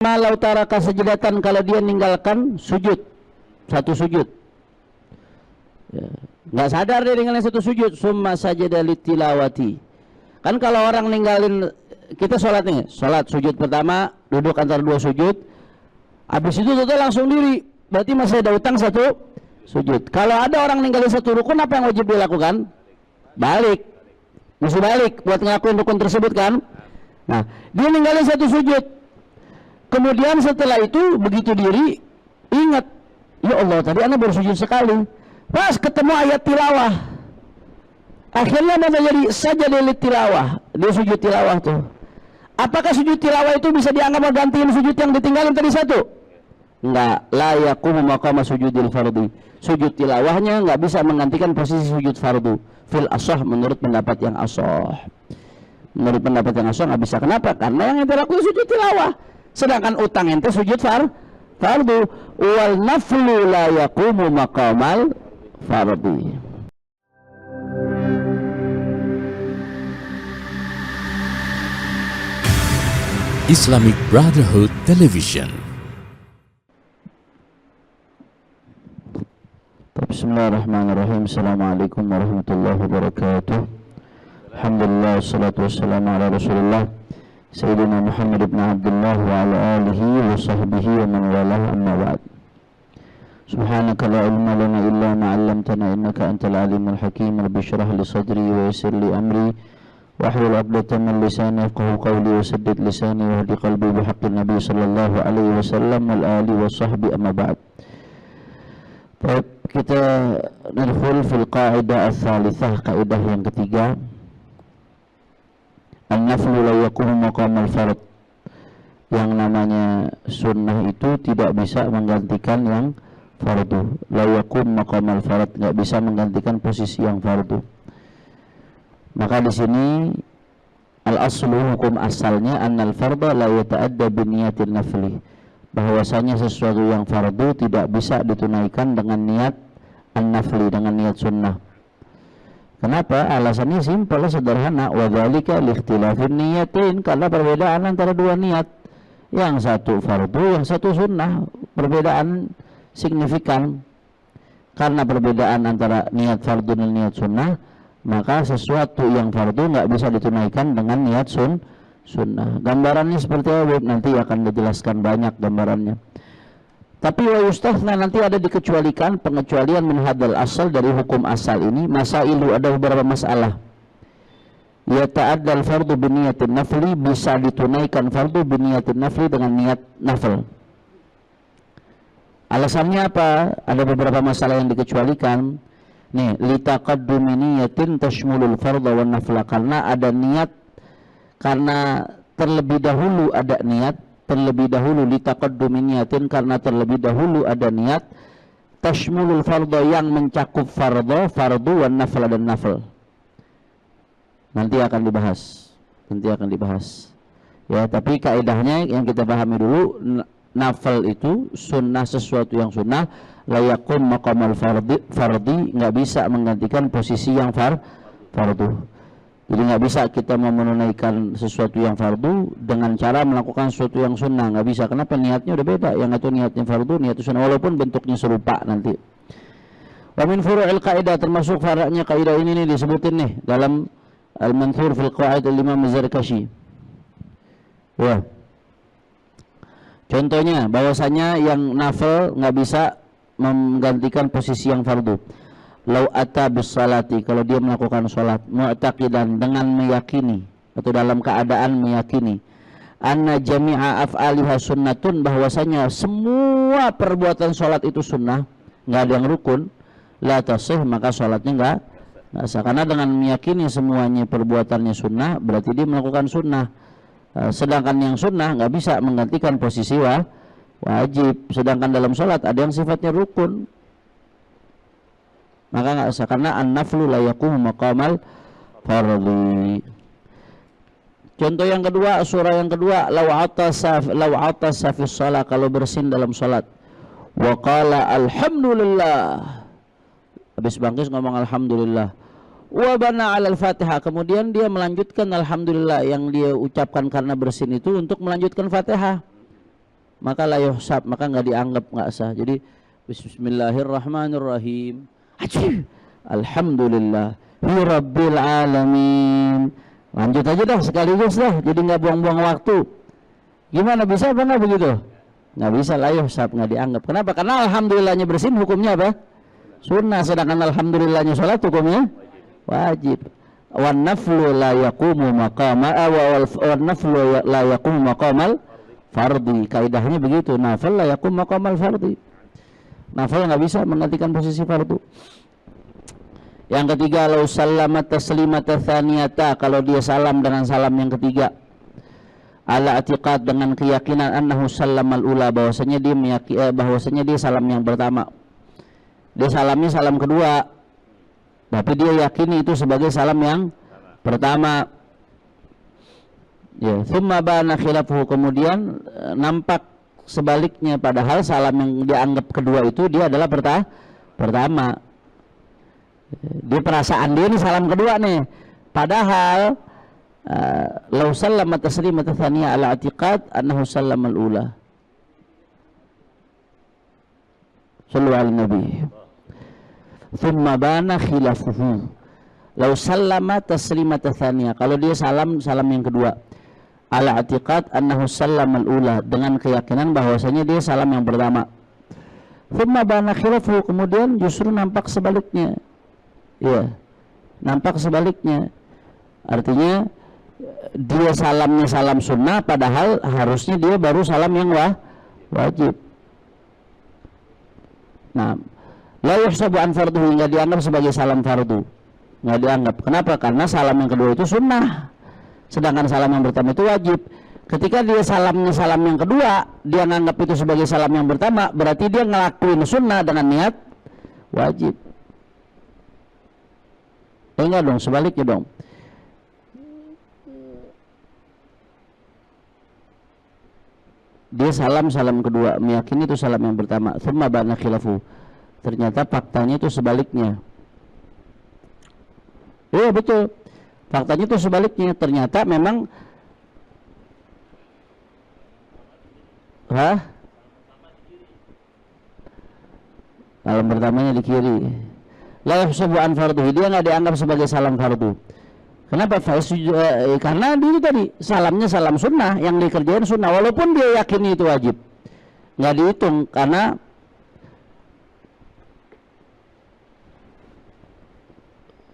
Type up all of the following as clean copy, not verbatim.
Malau taraka sajidatan, kalau dia ninggalkan sujud, satu sujud, ya, nggak sadar dia ninggalin satu sujud, summa sajada litilawati. Kan kalau orang ninggalin, kita sholat nih, sholat sujud pertama, duduk antara dua sujud, habis itu tuh langsung diri, berarti masih ada utang satu sujud. Kalau ada orang ninggalin satu rukun, apa yang wajib dilakukan? Balik, mesti balik buat ngelakuin rukun tersebut kan. Nah, dia ninggalin satu sujud. Kemudian setelah itu begitu diri ingat, ya Allah tadi anak baru sujud sekali. Pas ketemu ayat tilawah, akhirnya mau jadi saja dari tilawah, dia sujud tilawah tuh. Apakah sujud tilawah itu bisa dianggap menggantiin sujud yang ditinggalin tadi satu? Enggak, la yaqumu maqama sujudil fardhi. Sujud tilawahnya enggak bisa menggantikan posisi sujud fardu. Fil ashah, menurut pendapat yang ashah. Menurut pendapat yang ashah enggak bisa. Kenapa? Karena yang ente lakukan sujud tilawah. Sedangkan utang ente sujud fardu. Wal naflu la yaqumu maqamal fardhi. Islamic Brotherhood Television. Bismillahirrahmanirrahim. Assalamualaikum warahmatullahi wabarakatuh. Alhamdulillah, wassalatu wassalamu ala rasulillah Sayyidina Muhammad ibn Abdullah wa ala alihi wa sahbihi wa man walah, amma ba'd. Subhanaka la ilma lana illa ma 'allamtana innaka antal alimul hakim. Rabbi shrah li sadri wa yassir li amri wahlul 'uqdatam min lisani yafqahu qawli wa saddid lisani wa hdi qalbi bihaqqin nabi sallallahu alaihi wasallam wal ali wa sahbi, amma ba'd. Baik, kita nadkhul fil qa'idah ats-tsalitsah, kaidah yang ketiga. An-naflu la yaqumu maqamal fard. Yang namanya sunnah itu tidak bisa menggantikan yang fardu. La yaqumu maqamal fard, enggak bisa menggantikan posisi yang fardu. Maka di sini al-aslu, hukum asalnya, annal fardha la yata'adda bi niyatin nafli. Bahwasanya sesuatu yang fardu tidak bisa ditunaikan dengan niat an-nafli, dengan niat sunnah. Kenapa? Alasannya simpel, sederhana. Wa dzalika liikhtilafin niyatain, karena perbedaan antara dua niat. Yang satu fardu, yang satu sunnah. Perbedaan signifikan. Karena perbedaan antara niat fardu dan niat sunnah, maka sesuatu yang fardu nggak bisa ditunaikan dengan niat sunnah. Gambarannya seperti apa? Nanti akan dijelaskan banyak gambarannya. Tapi wa yustathna, nanti ada dikecualikan, pengecualian min hadzal asal, dari hukum asal ini. Masailu, ada beberapa masalah. Ya ta'addal fardu biniyatin nafli, bisa ditunaikan fardu biniyatin nafli dengan niat nafil. Alasannya apa? Ada beberapa masalah yang dikecualikan. Nih, litaqaddumi niyatin tashmulul fardha wan nafla, karena ada niat, karena terlebih dahulu ada niat, terlebih dahulu litaqaddumi niyatin, karena terlebih dahulu ada niat, tashmulul fardha, yang mencakup fardu wan nafla dan nafil. Nanti akan dibahas. Ya, tapi kaidahnya yang kita pahami dulu, nafil itu sunnah, sesuatu yang sunnah, la yaqum maqamal fardhi, nggak bisa menggantikan posisi yang fardu. Jadi nggak bisa kita menunaikan sesuatu yang fardu dengan cara melakukan sesuatu yang sunnah, nggak bisa. Kenapa? Niatnya udah beda. Yang itu niatnya fardu, niat sunnah, walaupun bentuknya serupa nanti. Wa min furu'il qaidah, termasuk far'nya kaidah ini nih disebutin nih dalam Al-Manthur fil Qawaid al-Imam Az-Zarkashi. Ya. Contohnya bahwasanya yang nafil nggak bisa menggantikan posisi yang fardu. Lau ata bis salati, kalau dia melakukan salat, mu'taqidan, dengan meyakini atau dalam keadaan meyakini, anna jami'a af'aliha sunnatun, bahwasanya semua perbuatan salat itu sunnah, enggak ada yang rukun, la tasih, maka salatnya enggak sah. Karena dengan meyakini semuanya perbuatannya sunnah, berarti dia melakukan sunnah. Sedangkan yang sunnah enggak bisa menggantikan posisi wajib. Sedangkan dalam salat ada yang sifatnya rukun, maka nggak sah, karena an-naflu la yaqumu maqamal fardhi. Contoh yang kedua, surah yang kedua, law atasa fi shalah, kalau bersin dalam salat, wa qala alhamdulillah, habis bangkit ngomong alhamdulillah, wa bana 'alal Fatihah, kemudian dia melanjutkan alhamdulillah yang dia ucapkan karena bersin itu untuk melanjutkan Fatihah. maka la yuhsab, maka nggak dianggap, nggak sah. Jadi bismillahirrahmanirrahim, alhamdulillah rabbil alamin, lanjut aja dah sekaligus dah, jadi nggak buang-buang waktu. Gimana, bisa apa nggak begitu? Nggak bisa, la yuhsab, nggak dianggap. Kenapa? Karena alhamdulillahnya bersin hukumnya apa? Sunnah, sedangkan alhamdulillahnya sholat hukumnya wajib. Wan naflu la yaqumu maqama wan naflu la yaqumu maqamal fardhi. Kaidahnya begitu, nafil la yaqumu maqamal fardhi. Nafil nggak bisa menggantikan posisi fardu. Yang ketiga, law sallama taslimata tsaniyata, kalau dia salam dengan salam yang ketiga, ala i'tiqad, dengan keyakinan annahu sallamal ula, bahwasanya dia salam yang pertama. Dia salamnya salam kedua, tapi dia yakini itu sebagai salam yang pertama. Ya, thumma bana khilafuhu, kemudian nampak sebaliknya, padahal salam yang dianggap kedua itu dia adalah pertama. Dia perasaan dia ini salam kedua nih, padahal law sallama taslimatan tsaniyah ala i'tiqad annahu sallamal ula. Sallu ala nabi. Thumma bana khilafuhu, law sallama taslimatan tsaniyah, kalau dia salam yang kedua, ala i'tiqad annahu sallamal ula, dengan keyakinan bahwasanya dia salam yang pertama. Thumma bana khilafuhu, kemudian justru nampak sebaliknya. Ya, nampak sebaliknya. Artinya dia salamnya salam sunnah, padahal harusnya dia baru salam yang wajib. Nah, la yuhsabu an fardhu, nggak dianggap sebagai salam fardu, nggak dianggap. Kenapa? Karena salam yang kedua itu sunnah, sedangkan salam yang pertama itu wajib. Ketika dia salamnya salam yang kedua, dia nganggap itu sebagai salam yang pertama, berarti dia ngelakuin sunnah dengan niat wajib. Enggak dong, sebaliknya dong. Dia salam kedua, meyakini itu salam yang pertama. Tsumma bana khilafu, ternyata faktanya itu sebaliknya. Iya betul, faktanya itu sebaliknya. Ternyata memang salam pertamanya di kiri. La yuhsabu an fardhu, dia nggak dianggap sebagai salam fardu. Kenapa? Karena itu tadi salamnya salam sunnah, yang dikerjain sunnah, walaupun dia yakini itu wajib, nggak dihitung. Karena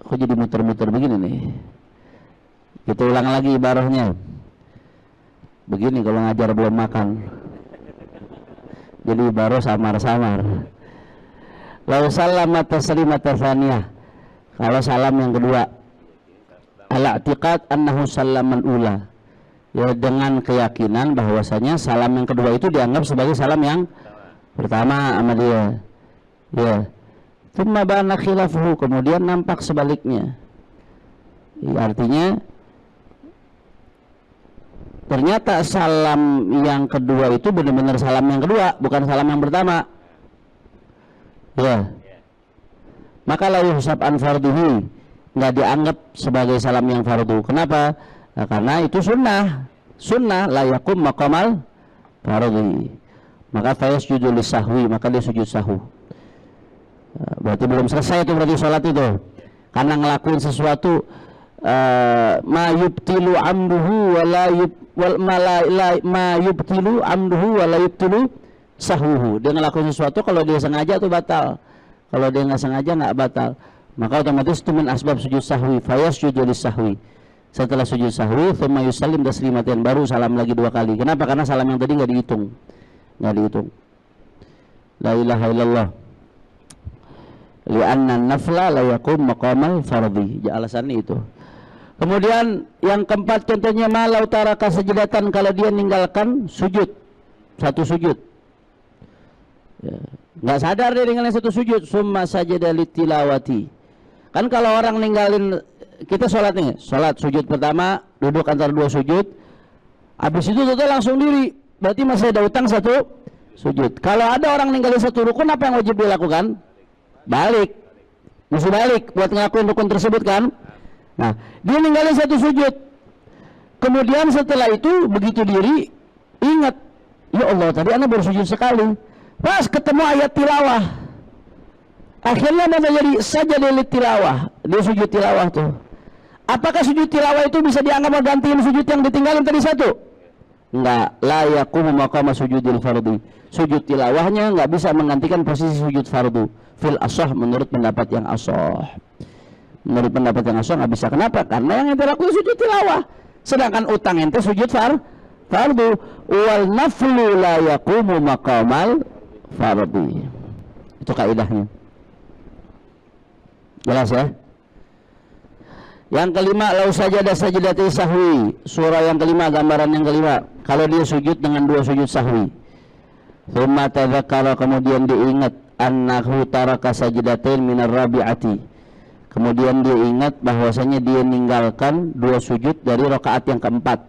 kok jadi muter-muter begini nih? Kita ulang lagi ibarahnya. Begini kalau ngajar belum makan, jadi ibarah samar-samar. Lalu salam taslimatan tsaniyah, kalau salam yang kedua, ala i'tiqad annahu sallaman ula, ya, dengan keyakinan bahwasanya salam yang kedua itu dianggap sebagai salam yang pertama sama dia. Ya. Tsumma bana khilafuhu, kemudian nampak sebaliknya. Ya, artinya ternyata salam yang kedua itu benar-benar salam yang kedua, bukan salam yang pertama. Ya, maka la yuhsab an fardhihi, nggak dianggap sebagai salam yang fardu. Kenapa? Nah, karena itu sunnah la yakum maqamal fardhi. Maka fayasjudu lisahwi, maka dia sujud sahwi. Berarti belum selesai itu, berarti sholat itu karena ngelakuin sesuatu ma yubtilu amduhu ma yubtilu amduhu wa la yubtilu sahwuhu. Dia ngelakuin sesuatu, kalau dia sengaja itu batal, kalau dia nggak sengaja nggak batal, maka otomatis itu min asbab sujud sahwi. Fayasjudu lisahwi, setelah sujud sahwi thumma yusallim taslimatan, baru salam lagi 2 kali. Kenapa? Karena salam yang tadi nggak dihitung. La ilaha illallah li'anna nafla la yakum maqamal fardhi, alasannya itu. Kemudian yang keempat, contohnya malau taraka sajdatan, kalau dia ninggalkan sujud, satu sujud, ya, nggak sadar dia ninggalin satu sujud, summa sajada litilawati. Kan kalau orang ninggalin, kita sholat nih, sholat sujud pertama, duduk antara 2 sujud, habis itu total langsung diri, berarti masih ada utang 1 sujud. Kalau ada orang ninggalin 1 rukun, apa yang wajib dilakukan? Balik, mesti balik buat ngelakuin rukun tersebut kan. Nah, dia ninggalin 1 sujud, kemudian setelah itu begitu diri ingat, Ya Allah, tadi ana baru sujud sekali. Pas ketemu ayat tilawah, akhirnya mana jadi sajadah tilawah. Dia sujud tilawah tuh. Apakah sujud tilawah itu bisa dianggap menggantiin sujud yang ditinggalin tadi satu? Enggak, la yaqumu maqama sujudil fardhi. Sujud tilawahnya enggak bisa menggantikan posisi sujud fardu. Fil ashah, menurut pendapat yang ashah. Menurut pendapat yang ashah enggak bisa. Kenapa? Karena yang ente lakukan sujud tilawah. Sedangkan utang ente sujud fardu. Wal naflu la yaqumu maqamal fardhi. Itu kaidahnya. Jelas ya? Yang kelima, lau sajadah sajdati sahwi. Surah yang kelima, gambaran yang kelima. Kalau dia sujud dengan dua sujud sahwi. Tsumma tadzakkara, kemudian diingat annahu taraka sajdatain minar rabi'ati. Kemudian dia ingat bahwasanya dia meninggalkan dua sujud dari rakaat yang keempat.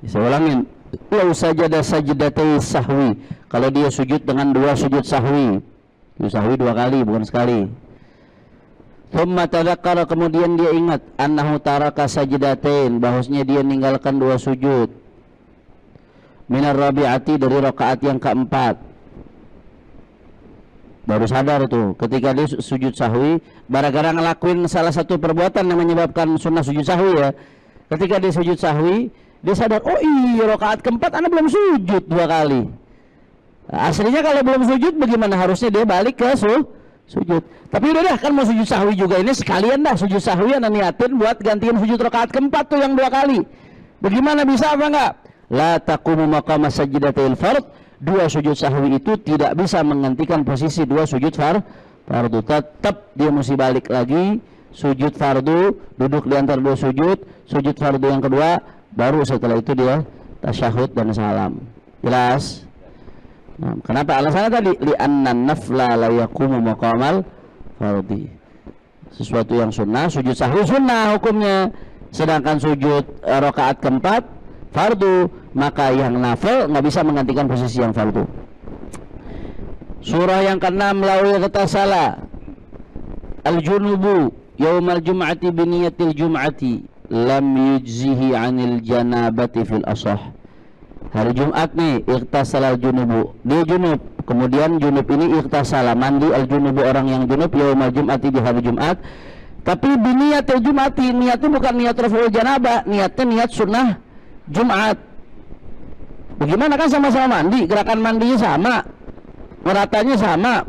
Saya ulangin. Lau sajadah sajdati sahwi. Kalau dia sujud dengan dua sujud sahwi. Sujud sahwi dua kali, bukan sekali. Thumma tadzakkara, kemudian dia ingat annahu taraka sajdatain, bahwasanya dia meninggalkan dua sujud minar rabi'ati, dari rakaat yang keempat. Baru sadar tuh ketika dia sujud sahwi, gara-gara ngelakuin salah satu perbuatan yang menyebabkan sunnah sujud sahwi ya. Ketika dia sujud sahwi, dia sadar, oh iya rakaat keempat ana belum sujud dua kali. Aslinya kalau belum sujud bagaimana, harusnya dia balik ke sujud. Tapi udah dah, kan mau sujud sahwi juga ini sekalian dah sujud sahwi anda niatin buat gantiin sujud rakaat keempat tuh yang dua kali. Bagaimana, bisa apa enggak? La taqumu maqama sajdatil fard. Dua sujud sahwi itu tidak bisa menggantikan posisi dua sujud fardu. Tetap dia mesti balik lagi sujud fardu, duduk di antara dua sujud fardu yang kedua, baru setelah itu dia tasyahud dan salam. Jelas? Nah, kenapa alasannya tadi? Li'anna nafla la yaqumu maqamal fardhi. Sesuatu yang sunnah, sujud sahwi sunnah hukumnya. Sedangkan sujud rakaat keempat fardu, maka yang nafil nggak bisa menggantikan posisi yang fardu. Surah yang ke-6, lau yaghtasala al-junubu yaumal jum'ati biniyatil jum'ati lam yujzihi 'anil janabati fil ashah. Hari Jumat nih, ightasala al-junubu, dia junub, kemudian junub ini ightasala, mandi al-junubu, orang yang junub, yaumal jum'ati, di hari Jumat. Tapi biniyatil jum'ati, niatnya bukan niat raf'ul janabah, niatnya niat sunnah Jumat. Bagaimana, kan sama-sama mandi, gerakan mandinya sama, meratanya sama,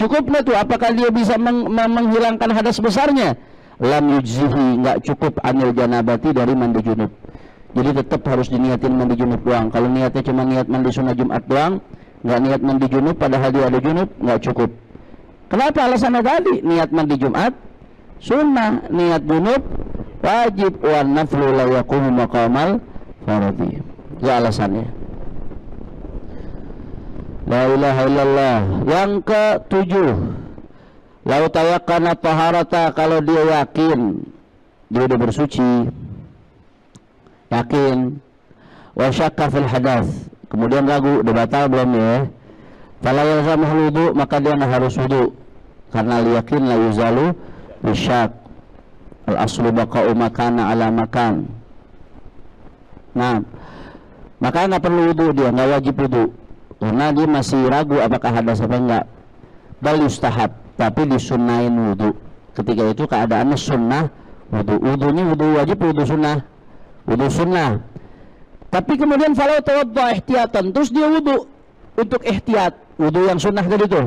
cukup nggak tuh? Apakah dia bisa menghilangkan hadas besarnya? Lam yujzihi, nggak cukup, anil janabati, dari mandi junub. Jadi tetap harus diniatin mandi junub doang. Kalau niatnya cuma niat mandi sunnah Jumat doang, nggak niat mandi junub padahal dia ada junub, nggak cukup. Kenapa? Alasannya tadi, niat mandi Jumat sunnah, niat junub wajib. Wan naflu la yaqumu maqamal fardhi. Itu alasannya. La ilaha illallah. Yang ke-7, lau tayaqqana taharata, kalau dia yakin dia udah bersuci, yakin, wa syakka fil hadath, kemudian ragu udah batal belum ya, fala yalzamul wudu, maka dia harus wudu, karena yakin la yuzalu bisyak, al aslu baqa'u makana ala makan. Nah, maka nggak perlu wudu, dia nggak wajib wudu karena dia masih ragu apakah hadas apa enggak. Bal yustahab, tapi disunnahin wudu. Ketika itu keadaannya sunnah wudu. Wudunya wudu wajib, wudu sunnah, wudu sunnah. Tapi kemudian falau tawadda ihtiyatan, terus dia wudu untuk ihtiyat, wudu yang sunnah tadi itu.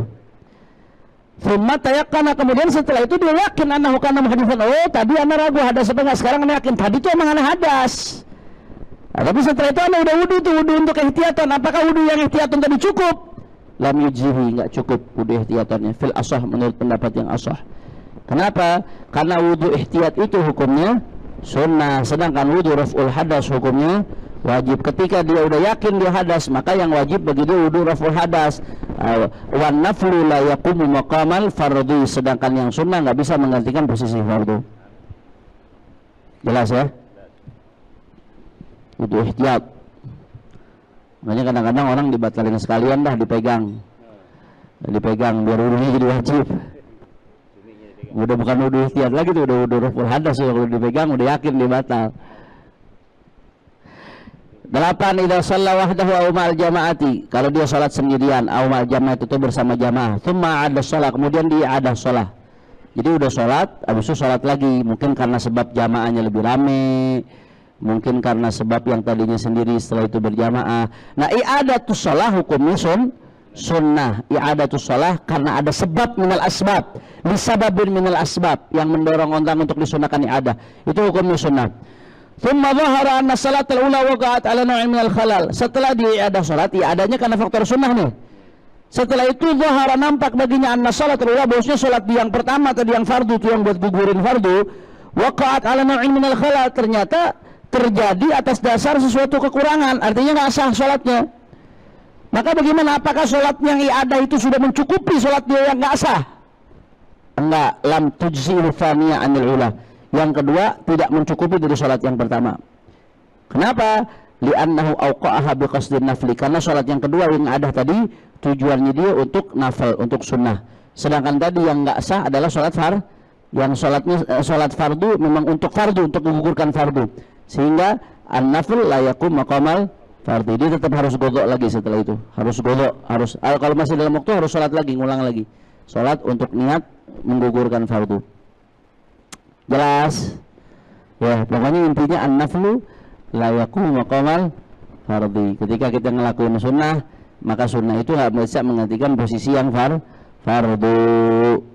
Tsumma tayaqqana, kemudian setelah itu dia yakin annahu kana muhditsan. Oh, tadi ana ragu hadas apa enggak, sekarang ana yakin tadi itu emang ana hadas. Nah, tapi setelah itu ana udah wudu tuh, wudu untuk ihtiyatan. Apakah wudu yang ihtiyatan tadi cukup? Lam yujzihi, enggak cukup wudu ihtiyatannya fil ashah, menurut pendapat yang ashah. Kenapa? Karena wudu ihtiyat itu hukumnya sunnah, sedangkan wudu raf'ul hadas hukumnya wajib. Ketika dia udah yakin dia hadas, maka yang wajib bagi dia wudu raf'ul hadas. Wan naflu la yaqumu maqamal fardhi, sedangkan yang sunnah nggak bisa menggantikan posisi fardu. Jelas ya? Wudu ihtiyat. Makanya kadang-kadang orang dibatalin sekalian dah, dipegang biar wudunya jadi wajib. Udah bukan wudu ihtiyat lagi tuh, udah wudu raf'ul hadas ya. Kalau dipegang udah yakin dia batal. 8, idza shalla wahdahu aw ma'al jamaati, kalau dia salat sendirian, aw ma'al jamaah itu bersama jamaah, tsumma ada salat, kemudian dia ada salat. Jadi udah salat, habis itu salat lagi, mungkin karena sebab jamaahnya lebih rame, mungkin karena sebab yang tadinya sendiri setelah itu berjamaah. Nah, i'adatus shalah hukumnya sunnah. I'adatus shalah karena ada sebab minal asbab, lisababin minal asbab yang mendorong orang untuk disunahkan i'adah. Itu hukumnya sunnah. Thumma dhahara anna salatul ula waqa'at ala naw'in minal khalal. Setelah di'iadah salat, i'adahnya karena faktor sunnah nih. Setelah itu dhahara nampak baginya anna salatul ula, bahwasanya salat yang pertama tadi yang fardu itu yang buat gugurin fardu, waqa'at ala naw'in minal khalal, ternyata terjadi atas dasar sesuatu kekurangan, artinya nggak sah salatnya. Maka bagaimana? Apakah salat yang i'adah itu sudah mencukupi salat dia yang nggak sah? Enggak, lam tujzi'u tsaniyah 'anil ula. Yang kedua tidak mencukupi dari salat yang pertama. Kenapa? Li'annahu awqa'aha biqasdin nafli, karena salat yang kedua yang ada tadi tujuannya dia untuk nafal, untuk sunnah. Sedangkan tadi yang nggak sah adalah salat yang salatnya salat fardu memang untuk fardu, untuk menggugurkan fardu, sehingga an-nafl la yakum maqamal fardu. Dia tetap harus godok lagi setelah itu, harus godok, harus kalau masih dalam waktu harus salat lagi, ngulang lagi salat untuk niat menggugurkan fardu. Jelas? Ya, pokoknya intinya an-naflu la yakum maqamal fardi. Ketika kita ngelakuin sunnah, maka sunnah itu nggak bisa menggantikan posisi yang fardu.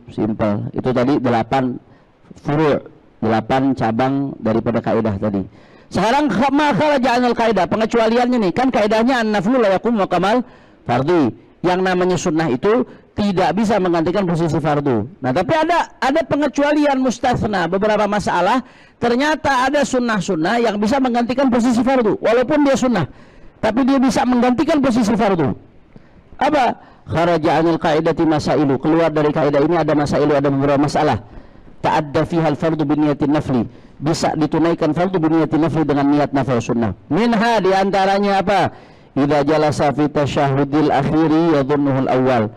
Simple. Itu tadi 8 furu', 8 cabang daripada kaidah tadi. Sekarang kharaja anil kaidah, pengecualiannya nih, kan kaidahnya an-naflu la yakum maqamal fardi. Yang namanya sunnah itu tidak bisa menggantikan posisi fardu. Nah, tapi ada pengecualian mustasna, beberapa masalah ternyata ada sunnah-sunnah yang bisa menggantikan posisi fardu, walaupun dia sunnah, tapi dia bisa menggantikan posisi fardu. Apa? Kharaja anil qaidati masailu, keluar dari kaidah ini ada masailu, ada beberapa masalah. Ta'adda fiha al-fardu bi niyatin nafli, bisa ditunaikan fardu bi niyatin nafli dengan niat nafil sunnah. Minha, diantaranya apa? Idza jalasa fi tasyahhudil akhiri yadhunnuhul awal.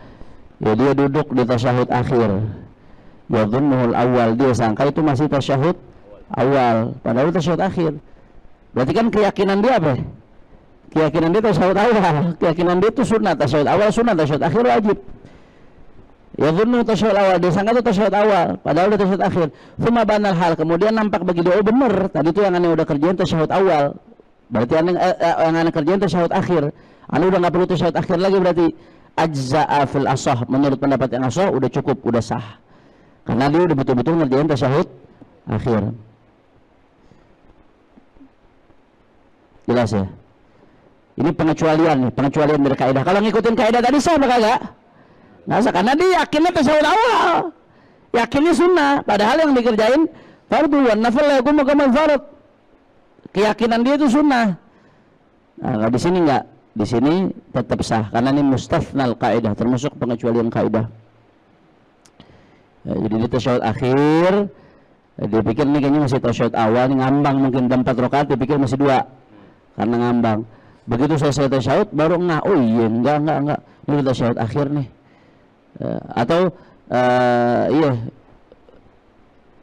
Ya, dia duduk di tasyahud akhir, yadhunnuhul awal, dia sangka itu masih tasyahud awal, padahal tasyahud akhir. Berarti kan keyakinan dia apa? Keyakinan dia tasyahud awal, keyakinan dia itu sunnah, tasyahud awal sunnah, tasyahud akhir wajib. Yadhunnu tasyahud awal, dia sangka itu tasyahud awal, padahal itu tasyahud akhir. Tsumma banal hal, kemudian nampak bagi dia, oh bener, tadi itu yang aneh udah kerjain tasyahud awal, berarti yang aneh kerjain tasyahud akhir, aneh udah nggak perlu tasyahud akhir lagi, berarti ajza'a fil asah, menurut pendapat yang asah udah cukup, udah sah, karena dia udah betul-betul ngerjain tasyahud akhir. Jelas ya? Ini pengecualian nih, pengecualian dari kaidah. Kalau ngikutin kaidah tadi sah apa kagak? Nggak sah, karena dia yakinnya tasyahud awal, yakinnya sunnah, padahal yang dikerjain fardu, wan nafil la yakum maqamal fard. Keyakinan dia itu sunnah. Nah, di sini enggak, di sini tetap sah karena ini mustathnal kaidah, termasuk pengecualian kaidah. Ya, jadi di tasyahud akhir, dia pikir ini kayaknya masih tasyahud awal, ini ngambang, mungkin 4 rakaat dia pikir masih 2 karena ngambang. Begitu selesai tasyahud baru oh iya enggak, ini udah tasyahud akhir nih. Atau iya,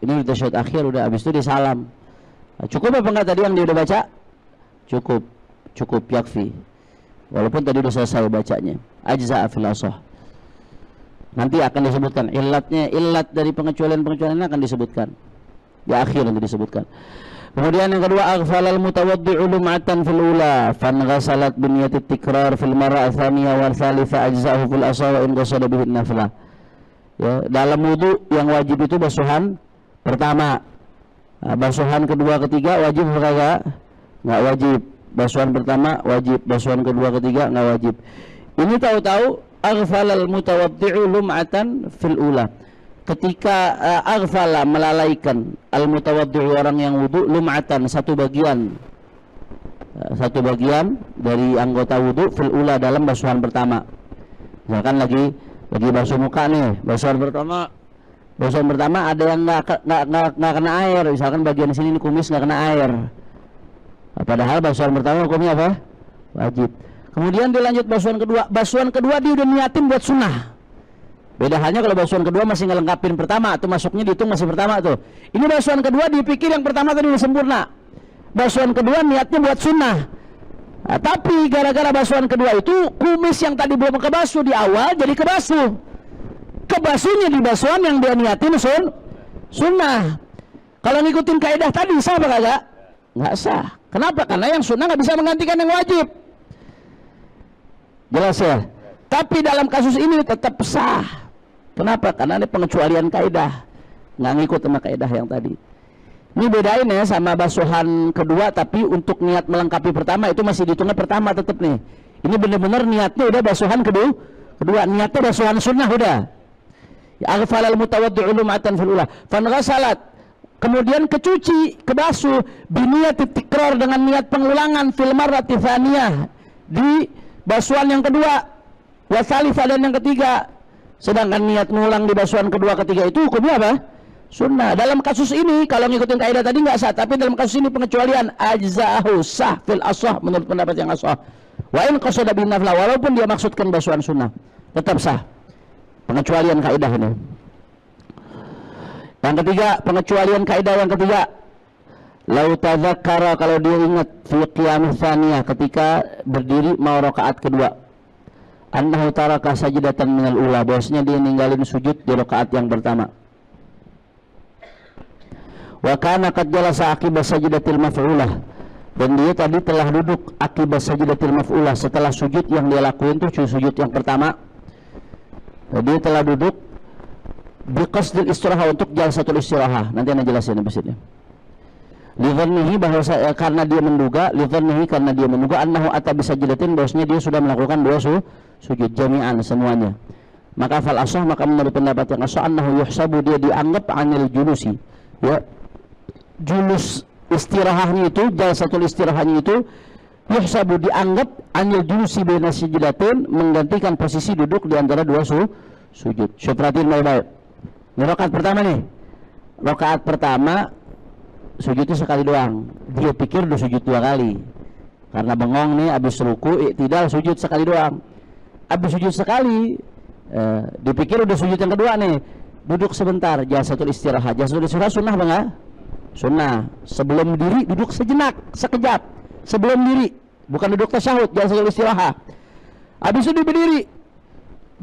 ini udah tasyahud akhir, udah habis itu dia salam. Cukup apa enggak tadi yang dia udah baca? Cukup yakfi. Walaupun tadi udah selesai bacanya. Ajza'a fil asah. Nanti akan disebutkan illat dari pengecualian akan disebutkan di akhir, nanti disebutkan. Kemudian yang kedua, aghfalal mutawaddi'u lum'atan fil ula fanghasalat bi niyatit tikrar fil marra tsaniyah wal tsalitsa ajza'u fil asah wa in qasada bihi naflah. Ya, dalam wudu yang wajib itu basuhan pertama. Basuhan kedua ketiga wajib apa enggak? Enggak wajib. Basuhan pertama wajib, basuhan kedua ketiga enggak wajib. Ini tahu-tahu aghfalal mutawaddi'u lum'atan fil ula. Ketika aghfala, melalaikan, al mutawaddi'u, orang yang wudu, lum'atan, satu bagian dari anggota wudu, fil ula, dalam basuhan pertama. Misalkan lagi basuh muka nih, basuhan pertama ada yang nggak kena air, misalkan bagian sini nih kumis nggak kena air. Padahal basuhan pertama hukumnya apa? Wajib. Kemudian dilanjut basuhan kedua dia udah niatin buat sunnah. Beda halnya kalau basuhan kedua masih ngelengkapin pertama, atau masuknya dihitung masih pertama tuh. Ini basuhan kedua dipikir yang pertama tadi udah sempurna. Basuhan kedua niatnya buat sunnah. Nah, tapi gara-gara basuhan kedua itu, kumis yang tadi belum kebasuh di awal jadi kebasuh. Kebasuhnya di basuhan yang dia niatin sunnah. Kalau ngikutin kaidah tadi sah apa kagak? Nggak sah. Kenapa? Karena yang sunnah nggak bisa menggantikan yang wajib. Jelas ya? Tapi dalam kasus ini tetap sah. Kenapa? Karena ini pengecualian kaidah, nggak ngikut sama kaidah yang tadi. Ini bedain ya sama basuhan kedua, tapi untuk niat melengkapi pertama itu masih dihitungnya pertama tetap nih. Ini benar-benar niatnya udah basuhan kedua niatnya basuhan sunnah udah. Aghfalal mutawaddi'u lum'atan fil ula fanghasalat, kemudian kecuci, kebasuh biniyat tikrar dengan niat pengulangan fil marrati tsaniyah di basuhan yang kedua, wasalisa dan yang ketiga. Sedangkan niat mengulang di basuhan kedua ketiga itu hukumnya apa? Sunnah. Dalam kasus ini kalau ngikutin kaidah tadi nggak sah, tapi dalam kasus ini pengecualian ajza'ahu sah fil asah menurut pendapat yang asah. Wa in qasada bin nafla, walaupun dia maksudkan basuhan sunnah tetap sah. Pengecualian kaidah ini. Yang ketiga, pengecualian kaidah yang ketiga. Lau tadzakkara, kalau dia ingat fi qiyam tsaniyah, ketika berdiri mau rakaat kedua. Annahu taraka sajdatan minal ula, bahwasanya dia ninggalin sujud di rakaat yang pertama. Wa kana qad jalasa akibat sajdatil maf'ulah, dan dia tadi telah duduk akibat sajdatil maf'ulah, setelah sujud yang dia lakuin tuh sujud yang pertama. Dia telah duduk biqasdil istirahah, untuk jalsatul istirahah. Nanti ana jelasin habis ini. Lidhannihi, bahwa karena dia menduga, lidhannihi karena dia menduga annahu ata bisajdatin, bahwasanya dia sudah melakukan dua sujud jami'an semuanya. Maka fal asah, maka menurut pendapat yang asah, annahu yuhsabu, dia dianggap anil julusi, ya, julus istirahahnya itu, jalsatul istirahahnya itu yuhsabu, dianggap anil julusi baina sajdatain, menggantikan posisi duduk di antara dua sujud. Syupratin baik-baik. Ini rakaat pertama nih. Rakaat pertama sujudnya sekali doang. Dia pikir udah sujud dua kali. Karena bengong nih, habis ruku iktidal sujud sekali doang. Habis sujud sekali, dipikir udah sujud yang kedua nih. Duduk sebentar, jalsatul istirahat. Jalsatul istirahat sunnah apa enggak? Sunnah. Sebelum diri duduk sejenak, sekejap. Sebelum diri, bukan duduk tasyahud, jalsatul istirahat. Habis itu dia berdiri.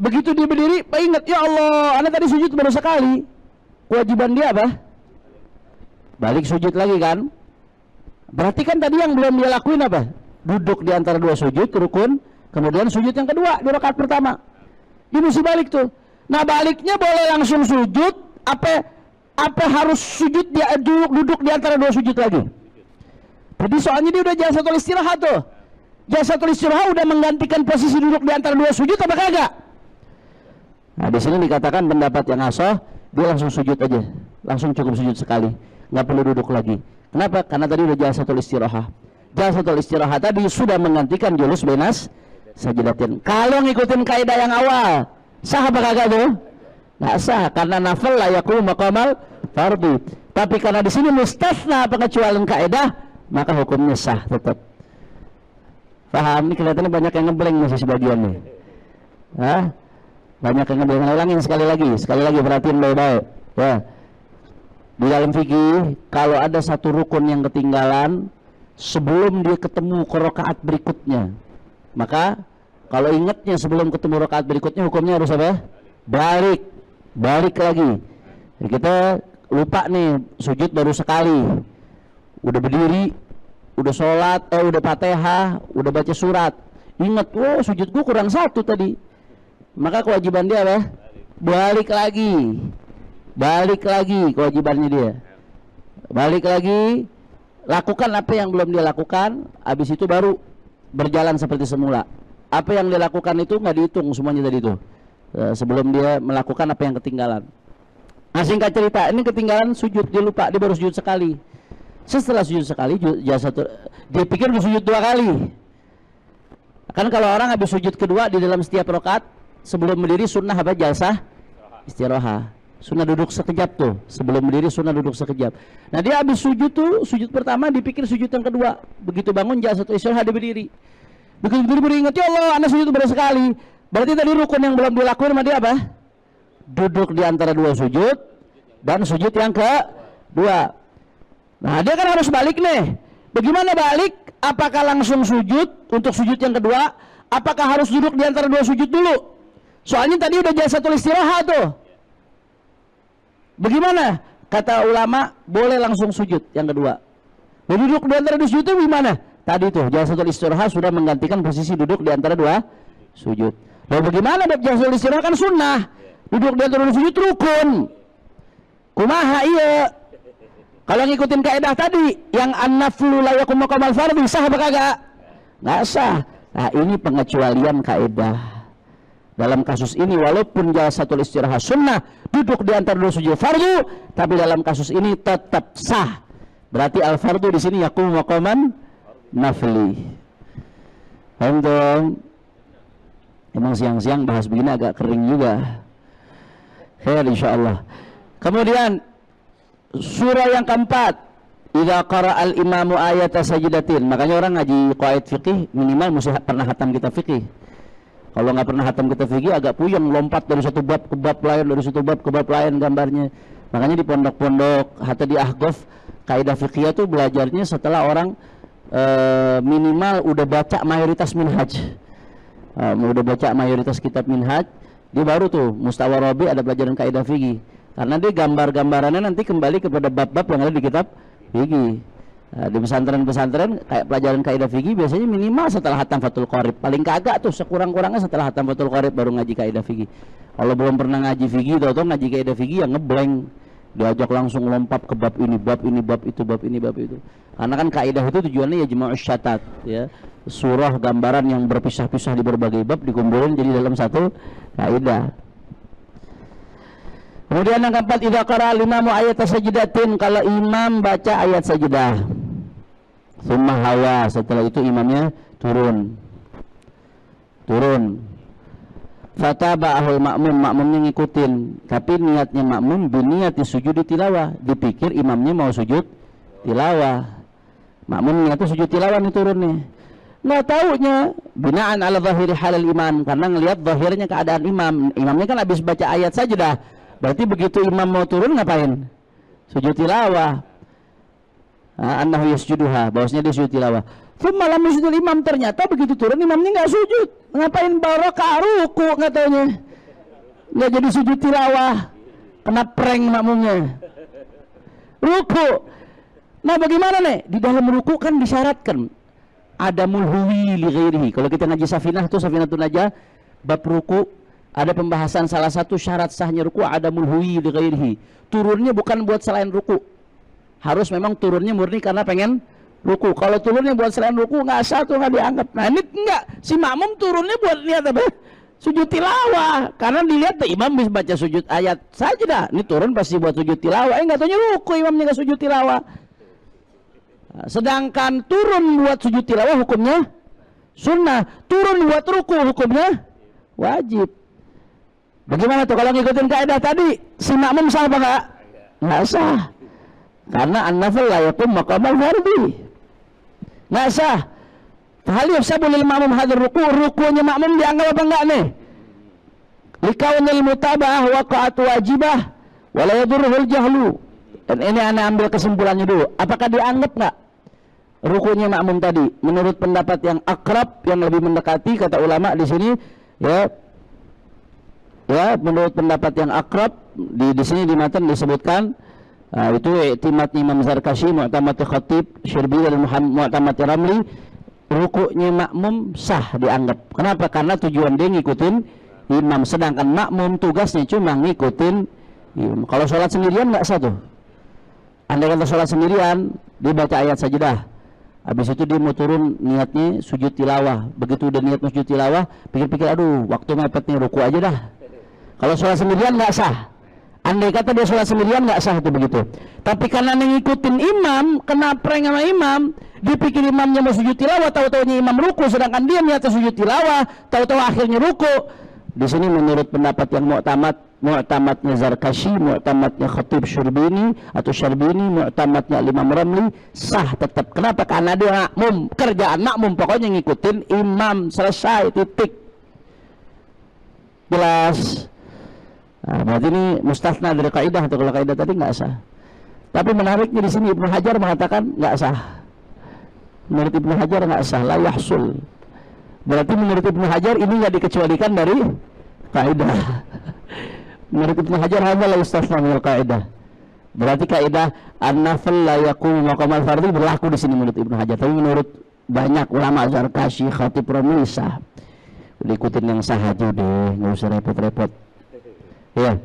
Begitu dia berdiri, ingat, ya Allah, anak tadi sujud baru sekali. Kewajiban dia apa? Balik sujud lagi kan? Berarti kan tadi yang belum dia lakuin apa? Duduk di antara dua sujud, rukun, kemudian sujud yang kedua di rakaat pertama. Dia mesti balik tuh. Nah, baliknya boleh langsung sujud, apa harus sujud, dia duduk di antara dua sujud lagi? Jadi soalnya dia udah jalsatul istirahat tuh. Jalsatul istirahat udah menggantikan posisi duduk di antara dua sujud apa kagak? Nah, di sini dikatakan pendapat yang asah, dia langsung sujud aja, langsung cukup sujud sekali, nggak perlu duduk lagi. Kenapa? Karena tadi udah jalsatul istirahat. Jalsatul istirahat tadi sudah menggantikan julus bainas sajdatin. Kalau ngikutin kaidah yang awal, sah apa kagak tuh? Nggak sah, karena nafil la yaqumu maqamal fardhi. Tapi karena di sini mustasna pengecualian kaidah, maka hukumnya sah tetap. Paham? Ini kelihatannya banyak yang ngebleng masih sebagian nih. Hah? Banyak yang ngebleng. Ulangin sekali lagi perhatiin baik-baik. Ya. Di dalam fikih, kalau ada satu rukun yang ketinggalan sebelum dia ketemu ke rakaat berikutnya, maka kalau ingatnya sebelum ketemu rakaat berikutnya, hukumnya harus apa? Balik lagi. Jadi kita lupa nih, sujud baru sekali, udah berdiri, udah sholat, udah fatihah, udah baca surat, ingat, oh sujud gua kurang satu tadi, maka kewajiban dia apa? Balik lagi kewajibannya dia. Balik lagi, lakukan apa yang belum dia lakukan, habis itu baru berjalan seperti semula. Apa yang dia lakukan itu nggak dihitung semuanya tadi itu, sebelum dia melakukan apa yang ketinggalan. Nah, singkat cerita, ini ketinggalan sujud, dia lupa, dia baru sujud sekali. Setelah sujud sekali, dia pikir dia sujud dua kali. Kan kalau orang habis sujud kedua di dalam setiap rakaat sebelum berdiri sunnah apa? Jalsah istirahat. Sunnah duduk sekejap tuh, sebelum berdiri sunnah duduk sekejap. Nah, dia habis sujud tuh, sujud pertama dipikir sujud yang kedua. Begitu bangun jalsatul istirahat, dia berdiri. Begitu berdiri ingat, ya Allah, anak sujud baru sekali. Berarti tadi rukun yang belum dilakuin sama dia apa? Duduk di antara dua sujud dan sujud yang kedua. Nah, dia kan harus balik nih. Bagaimana balik? apakah langsung sujud untuk sujud yang kedua? Apakah harus duduk di antara dua sujud dulu? Soalnya tadi udah jalsatul istirahat tuh. Bagaimana? Kata ulama, boleh langsung sujud yang kedua. Duduk di antara dua sujud itu gimana? Tadi tuh jalsatul istirahat sudah menggantikan posisi duduk di antara dua sujud. Lalu bagaimana jalsatul istirahat kan sunnah? Duduk di antara dua sujud rukun. Kumaha iya? Kalau ngikutin kaidah tadi, yang an-naflu la yakum maqamal fardhi, sah apa kagak? Nggak sah. Nah, ini pengecualian kaidah. Dalam kasus ini walaupun jalsatul istirahat sunnah, duduk di antara dua sujud fardu, tapi dalam kasus ini tetap sah. Berarti al-fardu di sini yakum maqaman nafli. Paham dong? Emang siang-siang bahas begini agak kering juga. Khair insyaallah. Kemudian surah yang keempat, idza qara'al imamu ayata sajdatin. Makanya orang ngaji qaid fikih minimal mesti pernah hatam kitab fikih. Kalau nggak pernah hatam kitab fikih agak puyeng, lompat dari satu bab ke bab lain, dari satu bab ke bab lain gambarnya. Makanya di pondok-pondok hatta di ahqaf kaidah fikih itu belajarnya setelah orang minimal udah baca mayoritas minhaj. Udah baca mayoritas kitab minhaj, dia baru tuh mustawa rabi ada pelajaran kaidah fikih. Karena dia gambar-gambarannya nanti kembali kepada bab-bab yang ada di kitab fikih. Di pesantren-pesantren kayak pelajaran kaidah fikih biasanya minimal setelah hatam Fathul Qorib. Paling kagak tuh sekurang-kurangnya setelah hatam Fathul Qorib baru ngaji kaidah fikih. Kalau belum pernah ngaji fikih atau ngaji kaidah fikih yang ngeblank, diajak langsung lompat ke bab ini, bab ini, bab itu, bab ini, bab itu. Karena kan kaidah itu tujuannya ya jama'us syatat, ya. Surah gambaran yang berpisah-pisah di berbagai bab dikumpulin jadi dalam satu kaidah. Kemudian yang keempat, idza qara'a al-imamu ayat sajdatin, kalau imam baca ayat sajdah. Tsumma hawa, setelah itu imamnya turun. Fataba'ahul ma'mum, makmumnya ngikutin, tapi niatnya makmum biniyati sujud tilawah, dipikir imamnya mau sujud tilawah. Makmum niatnya sujud tilawah nih turun nih. Nggak taunya binaan ala zahiri halal imam, karena ngelihat zahirnya keadaan imam. Imamnya kan habis baca ayat sajdah. Berarti begitu imam mau turun ngapain? Sujud tilawah. Annahu yasjuduha, bahwasanya dia sujud tilawah. Tsumma lam yasjudul imam, ternyata begitu turun imamnya nggak sujud. Ngapain barokah ruku nggak taunya. Nggak jadi sujud tilawah. Kena prank makmumnya. Ruku. Nah bagaimana nih? Di dalam ruku kan disyaratkan ada mulhuwi li ghairihi. Kalau kita ngaji safinah tuh safinatun najah bab ruku ada pembahasan salah satu syarat sahnya ruku ada mulhuwi li ghairihi. Turunnya bukan buat selain ruku. Harus memang turunnya murni karena pengen ruku. Kalau turunnya buat selain ruku nggak sah tuh, nggak dianggap. Nah ini enggak, si makmum turunnya buat lihat apa? Sujud tilawah. Karena dilihat tuh imam bisa baca sujud ayat sajdah. Ini turun pasti buat sujud tilawah. Nggak taunya ruku, imamnya nggak sujud tilawah. Nah, sedangkan turun buat sujud tilawah hukumnya sunnah, turun buat ruku hukumnya wajib. Bagaimana tuh kalau ngikutin kaidah tadi, si makmum sah apa enggak? Enggak sah. Karena an-nafl la yakum maqamal fardhi. Enggak sah. Fahal yafsabu lil makmum hadzal rukunya makmum dianggap apa enggak nih? Likaunil mutaba'ah waqa'at wajibah wa la yadurruhul jahlu. Dan ini ana ambil kesimpulannya dulu. Apakah dianggap enggak rukunya makmum tadi? Menurut pendapat yang akrab, yang lebih mendekati, kata ulama di sini, ya menurut pendapat yang akrab di sini di matan disebutkan itu i'timad Imam Zarkashi, mu'tamad Khatib Syirbi dan mu'tamad Ramli, rukunya makmum sah dianggap. Kenapa? Karena tujuan dia ngikutin imam, sedangkan makmum tugasnya cuma ngikutin imam. Kalau sholat sendirian nggak sah tuh. Andai kata sholat sendirian dia baca ayat sajdah, habis itu dia mau turun niatnya sujud tilawah. Begitu udah niat sujud tilawah, pikir-pikir aduh waktu mepet nih, ruku aja dah. Kalau sholat sendirian nggak sah. Andai kata dia sholat sendirian nggak sah itu begitu. Tapi karena ngikutin imam, kena prank sama imam, dipikir imamnya mau sujud tilawah, tahu-tahunya imam ruku, sedangkan dia niatnya sujud tilawah, tahu-tahu akhirnya ruku. Di sini menurut pendapat yang mu'tamadnya Zarkashi, mu'tamadnya Khatib Syurbini atau Syarbini, mu'tamadnya Imam Ramli, sah tetap. Kenapa? Karena dia makmum, kerjaan makmum pokoknya ngikutin imam, selesai, titik. Jelas. Nah, berarti ini mustasna dari kaidah, atau kalau kaidah tadi nggak sah. Tapi menariknya di sini Ibnu Hajar mengatakan nggak sah. Menurut Ibnu Hajar nggak sah, la yahsul. Berarti menurut Ibnu Hajar ini nggak dikecualikan dari kaidah. Menurut Ibnu Hajar hadza la yustasna minal kaidah. Berarti kaidah an-nafl la yaqumu maqamal fardhi berlaku di sini menurut Ibnu Hajar. Tapi menurut banyak ulama Zarkashi, Khatib Romli sah. Ikutin yang sah aja deh, nggak usah repot-repot. Ya.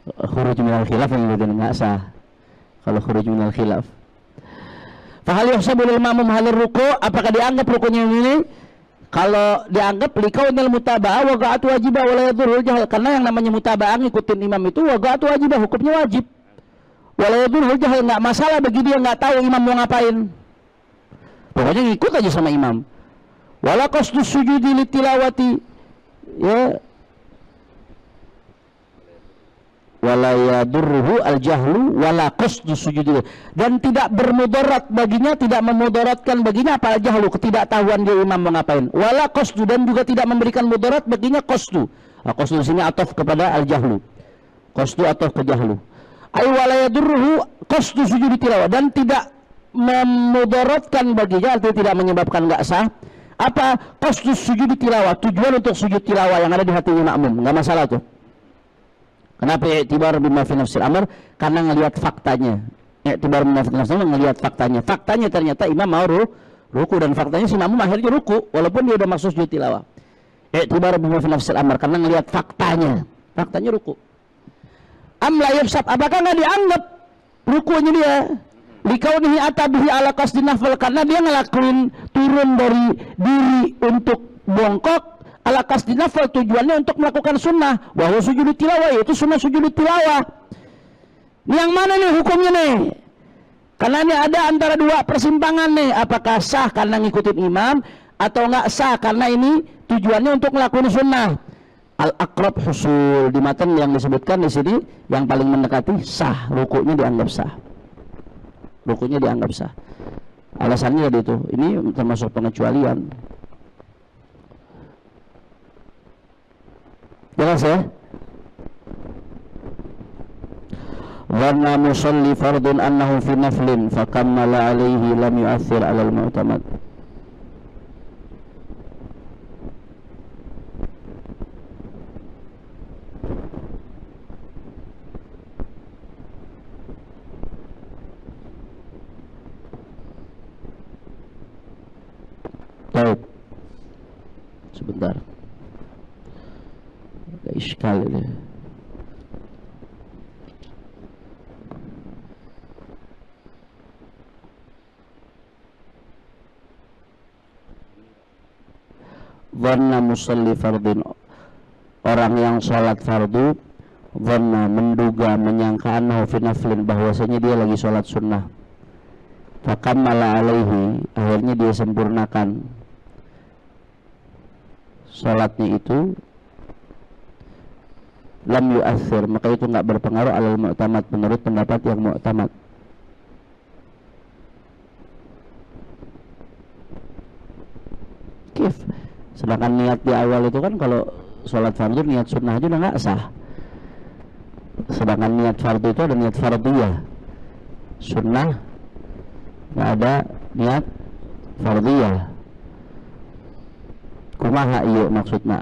Khuruj minal khilaf yang udah nggak sah. Kalau khuruj minal khilaf. Fahal yuhsabu lil ma'mum halur ruku', apakah dianggap rukunya ini? Kalau dianggap likaunil mutaba'ah wa ga'atu wajibah wa la yadurrul jahl, karena yang namanya mutaba'ah ngikutin imam itu wa ga'atu wajibah, hukumnya wajib. Wa la yadurrul jahl, enggak masalah bagi dia enggak tahu imam mau ngapain. Pokoknya ngikut aja sama imam. Wala qasdus sujudi litilawati, ya, wala yadurruhu al-jahlu wala qasdu sujudi, dan tidak bermudarat baginya, tidak memudaratkan baginya apa al-jahlu, ketidaktahuan dia imam mau ngapain, wala qasdu, dan juga tidak memberikan mudarat baginya qasdu. Qasdu di sini ataf kepada al-jahlu, qasdu ataf ke jahlu. Ay wala yadurruhu qasdu sujudi tilawah, dan tidak memudaratkan baginya, artinya tidak menyebabkan enggak sah apa qasdu sujudi tilawah, tujuan untuk sujud tilawah yang ada di hatinya makmum, enggak masalah tuh. Kenapa i'tibar bima fi nafsil amr? Karena ngelihat faktanya. I'tibar bima fi nafsil amr, ngelihat faktanya. Faktanya ternyata imam mau ruku, dan faktanya si makmum akhirnya ruku walaupun dia udah maksud sujud tilawah. I'tibar bima fi nafsil amr, karena ngelihat faktanya. Faktanya ruku. Am la yafsab, apakah enggak dianggap rukunya dia? Likaunihi atabihi ala qasdi nafil, karena dia ngelakuin turun dari diri untuk bongkok ala qasdi nafil, tujuannya untuk melakukan sunnah. Bahwa sujud tilawah itu sunnah sujud tilawah. Ini yang mana nih hukumnya nih? Karena ini ada antara dua persimpangan nih, apakah sah karena ngikutin imam atau enggak sah karena ini tujuannya untuk melakukan sunnah. Al-aqrab husul, di matan yang disebutkan di sini yang paling mendekati sah, rukunya dianggap sah. Rukunya dianggap sah. Alasannya tadi itu, ini termasuk pengecualian. Jelas ya? Dhanna musalli fardun annahu fi naflin fakammala alaihi lam yu'athir 'alal mu'tamad. Baik. Sebentar. Ada iskal ini. Dhanna musalli fardin, orang yang sholat fardu, dhanna menduga, menyangka annahu fi naflin, bahwasanya dia lagi sholat sunnah. Fakammala alaihi, akhirnya dia sempurnakan sholatnya itu, lam yu'athir, maka itu enggak berpengaruh alal mu'tamad, menurut pendapat yang mu'tamad. Kif, sedangkan niat di awal itu kan kalau sholat fardu niat sunnah aja udah nggak sah. Sedangkan niat fardu itu ada niat fardiyah, sunnah nggak ada niat fardiyah. Kumaha iya maksudnya?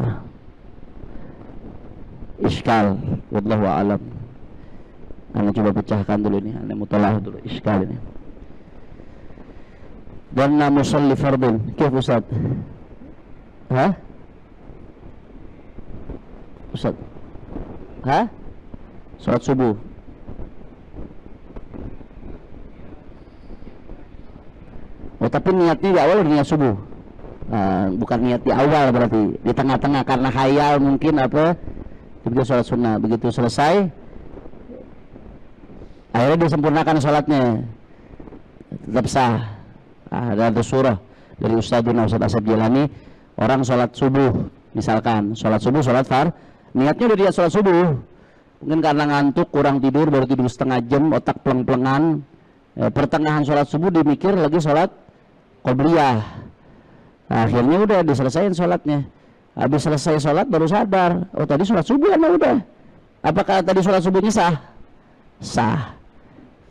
Iskal, wallahu a'lam. Anda coba pecahkan dulu ini, Anda mutalah dulu iskal ini. Dhanna musalli fardin, kif Ustaz? Hah? Ustaz? Hah? Salat subuh. Oh, tapi niatnya di awal niat subuh. Bukan niat di awal, berarti di tengah-tengah karena khayal mungkin apa, begitu sholat sunnah, begitu selesai akhirnya disempurnakan sholatnya, tetap sah. Ada surah dari Ustaz Asad Jalani, orang sholat subuh, misalkan sholat subuh, sholat far, niatnya udah dia sholat subuh, mungkin karena ngantuk, kurang tidur, baru tidur setengah jam, otak pleng-plengan, pertengahan sholat subuh dimikir lagi sholat qobliyah. Akhirnya udah diselesain sholatnya. Habis selesai sholat baru sadar, oh tadi sholat subuh kan udah. Apakah tadi sholat subuhnya sah? Sah.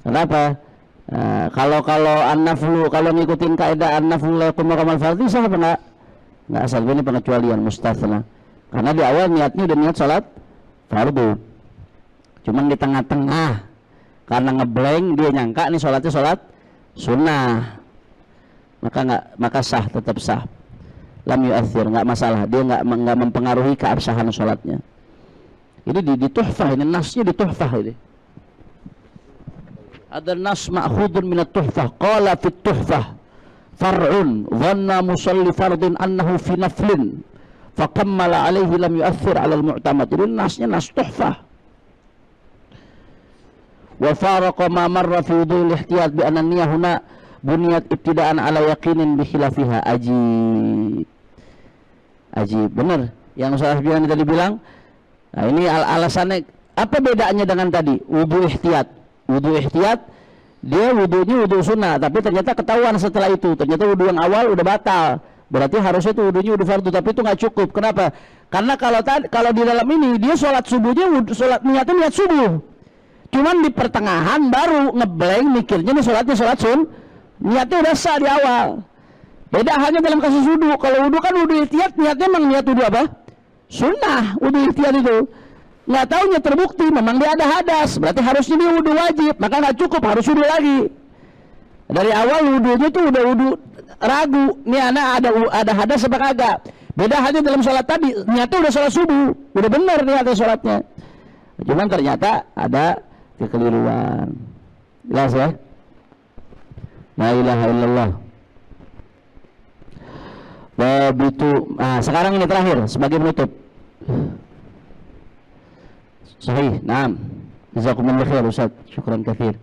Kenapa? Kalau an-naflu, kalau ngikutin kaidah an-naflu la yaqumu maqamal fardhi sah apa enggak? Enggak asal ini pengecualian mustatsna. Karena di awal niatnya udah niat salat fardu. Cuman di tengah-tengah karena ngeblank dia nyangka nih salatnya salat sunnah. Maka sah, tetap sah. Lam yu'athir, enggak masalah. Dia enggak mempengaruhi keabsahan salatnya. Ini di tuhfah, ini nasnya di tuhfah ini. Ada nas ma'khudun minat tuhfah. Qala fit tuhfah far'un dhanna musalli fardin annahu fi naflin fakammala alaihi lam yu'athir ala al-mu'tamad. Jadi nasnya nas tuhfah. Wa faraqa ma marra fi wudhu'il ihtiyat bi anna niyyah huna buniyat ibtida'an ala yaqinin bi khilafiha. Ajib, benar yang Ustaz Afjani tadi bilang. Nah, ini alasannya apa bedanya dengan tadi wudu ihtiyat? Wudu ihtiyat dia wudunya wudu sunnah, tapi ternyata ketahuan setelah itu ternyata wudu yang awal udah batal, berarti harusnya itu wudunya wudu fardu, tapi itu nggak cukup. Kenapa? Karena kalau di dalam ini dia sholat subuhnya sholat niatnya niat subuh, cuman di pertengahan baru ngeblank mikirnya nih sholatnya sholat niatnya udah sah di awal. Beda hanya dalam kasus wudu. Kalau wudu kan wudu ihtiyat niatnya memang niat wudu apa? Sunnah. Wudu ihtiyat itu nggak taunya terbukti memang dia ada hadas, berarti harusnya dia wudu wajib, maka nggak cukup, harus wudu lagi. Dari awal wudunya tuh udah wudu ragu, nih anak ada hadas apa kagak. Beda hanya dalam sholat tadi, niatnya udah sholat subuh, udah benar niatnya sholatnya, cuman ternyata ada kekeliruan. Jelas ya? La ilaha illallah. Begitu. Nah, sekarang ini terakhir sebagai penutup. Sahih, naam. Jazakumullah khair Ustaz. Syukran katsir.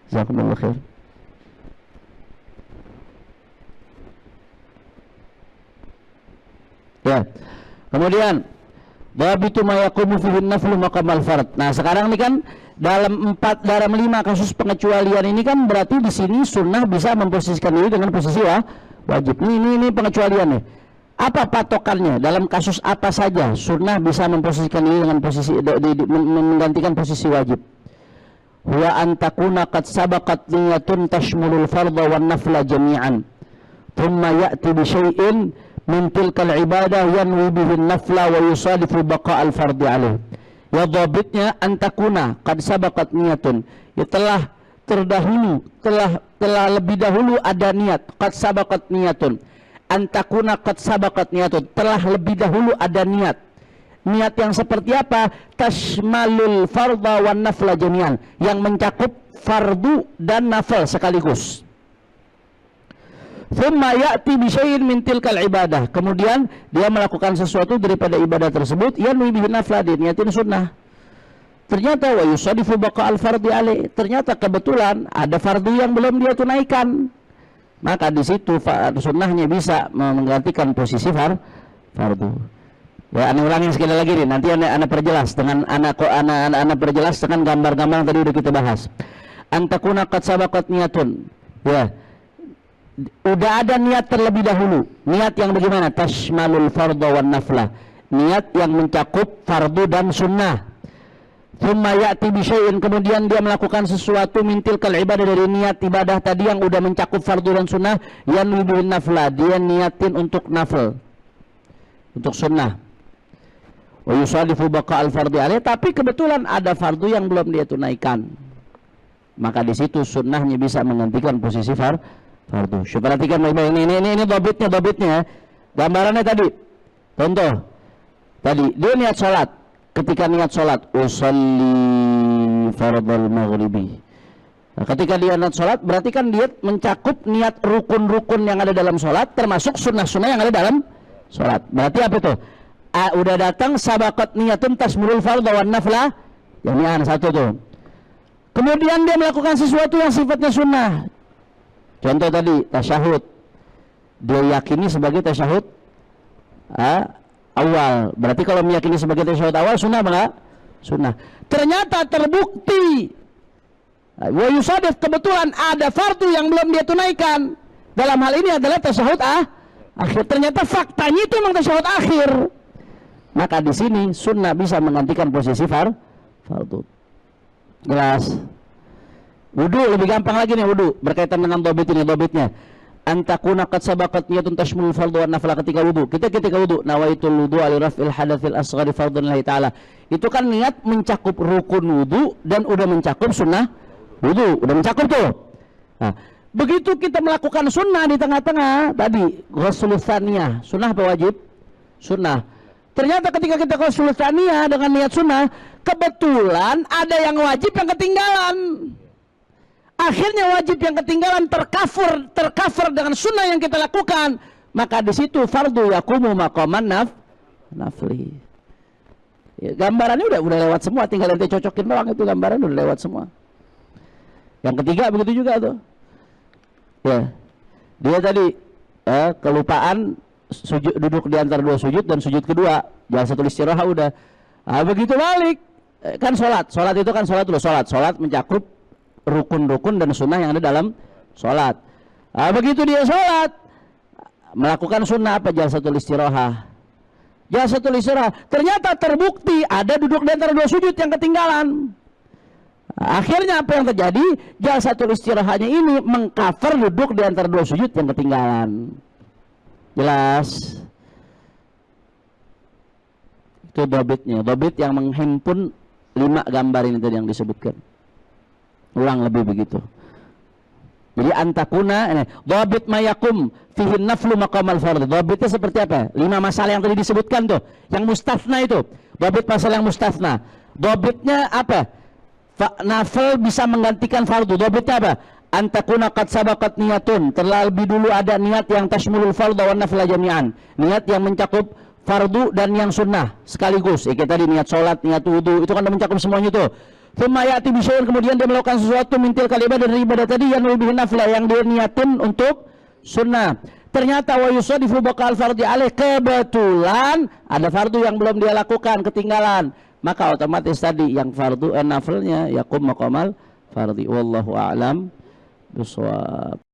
Jazakumullah khair. Ya. Kemudian babitu ma yaqumu fihi naflu maqamal fard. Nah, sekarang ini kan dalam 5 kasus pengecualian ini kan berarti di sini sunnah bisa memposisikan diri dengan posisi wajib. Ini pengecualiannya. Apa patokannya? Dalam kasus apa saja sunnah bisa memposisikan diri dengan posisi menggantikan posisi wajib? Huwa an takuna qad sabaqat niyatun tashmulul fardha wan nafla jami'an. Thumma ya'ti bi syai'in min tilkal ibadah yanwi bihi an-nafla wa yusadifu baqa'al fardhi alaih. Ya dhabitnya an takuna qad sabaqat niyatun. Ya telah lebih dahulu ada niat, qad sabaqat niyatun. Antakuna qad sabaqat niyatun, telah lebih dahulu ada niat. Niat yang seperti apa? Tashmalul fardha wan nafla jami'an, yang mencakup fardu dan nafil sekaligus. Thumma ya'ti bi syai'in min tilkal ibadah, kemudian dia melakukan sesuatu daripada ibadah tersebut yang lebih nafla, dia niatin sunnah. Ternyata wa yusadifu baqa'al fardhi alaih, ternyata kebetulan ada fardu yang belum dia tunaikan, maka di situ sunnahnya bisa menggantikan posisi fardu. Ya, ane ulangin sekali lagi nih, nanti ane perjelas dengan anak perjelas dengan gambar-gambar yang tadi udah kita bahas. Antakuna qad sabaqat niyatun. Ya. Udah ada niat terlebih dahulu. Niat yang bagaimana? Tashmalul fardha wan nafla. Niat yang mencakup fardu dan sunnah. Thumma ya'ti bi syai'in, kemudian dia melakukan sesuatu mintil kal ibadah, dari niat ibadah tadi yang udah mencakup fardu dan sunnah, yang lebih nafla, dia niatin untuk nafil, untuk sunnah. Wa yusadifu baqa'al fardhi alaih, tapi kebetulan ada fardu yang belum dia tunaikan, maka di situ sunnahnya bisa menggantikan posisi fardu. Perhatikan baik-baik, ini dhabitnya. Gambarannya tadi, contoh tadi dia niat sholat. Ketika niat sholat, usalli fardal maghribi. Nah, ketika dia niat sholat, berarti kan dia mencakup niat rukun-rukun yang ada dalam sholat, termasuk sunnah-sunnah yang ada dalam sholat. Berarti apa itu? Udah datang sabaqat niyatun tasmurul fardha wan nafla, jami'an, satu tuh. Kemudian dia melakukan sesuatu yang sifatnya sunnah. Contoh tadi, tasyahud. Dia yakini sebagai tasyahud awal, berarti kalau meyakini sebagai tasyahud awal sunnah apa? Sunnah. Ternyata terbukti wa yusadif, kebetulan ada fardu yang belum dia tunaikan. Dalam hal ini adalah tasyahud akhir. Ternyata faktanya itu memang tasyahud akhir. Maka di sini sunnah bisa menggantikan posisi fardu. Jelas? Wudu lebih gampang lagi nih, wudu berkaitan dengan dobit ini, dobitnya antakuna qad sabaqat niyatun tashmul fardhu wan nafla. Ketika wudu, kita ketika wudu nawaitul wudu li raf'il hadatsil asghari fardhun lillahi ta'ala, itu kan niat mencakup rukun wudu dan udah mencakup sunnah wudu, udah mencakup tuh. Nah, begitu kita melakukan sunnah di tengah-tengah tadi ghusl tsaniyah, sunnah apa wajib? Sunnah. Ternyata ketika kita ghusl tsaniyah dengan niat sunnah, kebetulan ada yang wajib yang ketinggalan. Akhirnya wajib yang ketinggalan tercover dengan sunnah yang kita lakukan. Maka di situ fardu yakumu maqaman nafli. Ya, gambarannya udah lewat semua, tinggal ente cocokin doang, itu gambaran udah lewat semua. Yang ketiga begitu juga tuh. Ya. Dia tadi kelupaan sujud, duduk di antara dua sujud dan sujud kedua, jalsatul istiraha udah. Nah, begitu balik kan sholat itu kan sholat dulu, sholat mencakup rukun-rukun dan sunnah yang ada dalam sholat. Nah, begitu dia sholat melakukan sunnah apa? Jalsatul istiraha. Jalsatul istiraha ternyata terbukti ada duduk di antara dua sujud yang ketinggalan. Akhirnya apa yang terjadi? Jalsatul istirahanya ini mengcover duduk di antara dua sujud yang ketinggalan. Jelas? Itu dobitnya, dobit yang menghimpun 5 gambar ini tadi yang disebutkan. Ulang lebih begitu. Jadi antakuna ini dobit mayakum fihin naflu maqamal fardhu. Dobitnya seperti apa? 5 masalah yang tadi disebutkan tuh, yang mustafna itu. Dobit masalah yang mustafna. Dobitnya apa? Nafil bisa menggantikan fardu. Dobitnya apa? Antakuna qad sabaqat niyatun, terlebih dulu ada niat yang tashmulul fardhu wan nafla jami'an. Niat yang mencakup fardu dan yang sunnah sekaligus. Kayak tadi niat sholat, niat wudu, itu kan mencakup semuanya itu. Tsumma ya'ti bisyai'in, kemudian dia melakukan sesuatu mintil kalimat dari ibadah tadi yang lebih nafla, yang dia niatin untuk sunnah. Ternyata wa yusadifu baqal fardhi alaih, kebetulan ada fardu yang belum dia lakukan, ketinggalan, maka otomatis tadi yang fardu nafilnya yakum maqamal fardhi. Wallahu a'lam bishawab.